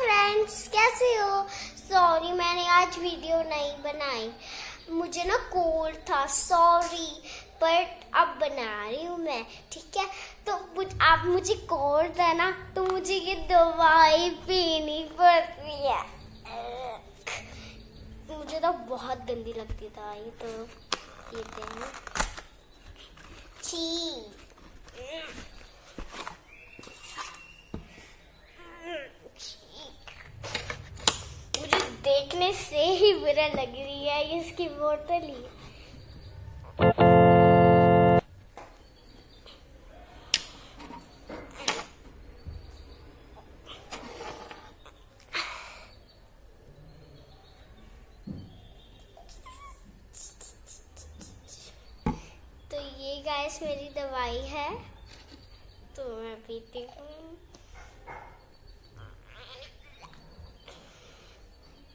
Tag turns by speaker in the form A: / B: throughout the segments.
A: Friends, कैसे हो? Sorry मैंने आज वीडियो नहीं बनाई, मुझे ना कोल्ड था, सॉरी। बट अब बना रही हूँ मैं, ठीक है? तो आप मुझे कोल्ड है ना, तो मुझे ये दवाई पीनी पड़ती है। मुझे तो बहुत गंदी लगती था ये, तो पीते हैं। छी, मुझे देखने से ही बुरा लग रही है इसकी बोतल ही। तो ये गाइस मेरी दवाई है, तो मैं पीती हूँ।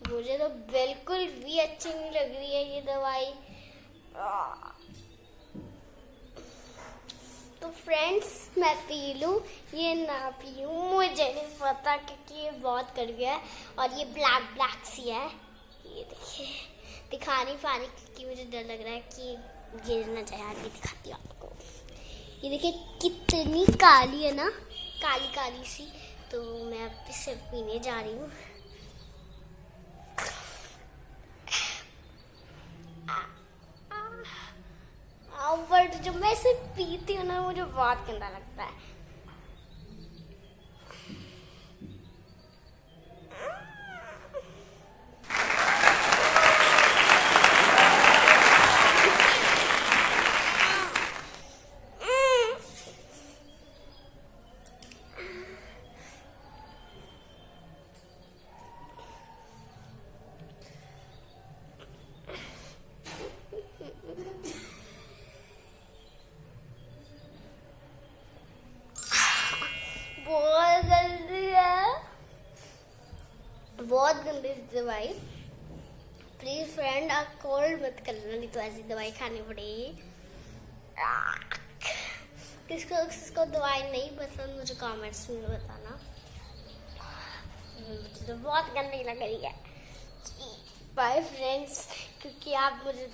A: मुझे तो बिल्कुल भी अच्छी नहीं लग रही है ये दवाई। तो फ्रेंड्स, मैं पी लूँ ये ना पीऊँ मुझे नहीं पता, क्योंकि ये बहुत कड़वी है और ये ब्लैक ब्लैक सी है। ये देखिए, दिखा नहीं पा रही क्योंकि मुझे डर लग रहा है कि गिर ना जाए। आगे दिखाती हूँ आपको। ये देखिए कितनी काली है ना, काली काली सी। तो मैं अब इसे पीने जा रही हूँ। बट जब मैं इसे पीती हूँ ना, मुझे बहुत गंदा लगता है। बहुत गंदी है, बहुत गंदी दवाई। प्लीज फ्रेंड, आप कोल्ड मत करना, नहीं तो ऐसी दवाई खानी पड़ेगी। किसको दवाई नहीं पसंद, मुझे कमेंट्स में बताना। मुझे तो बहुत गंदी लग रही है। बाय फ्रेंड्स, क्योंकि आप मुझे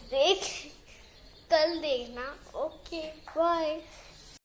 A: कल देखना। Okay bye.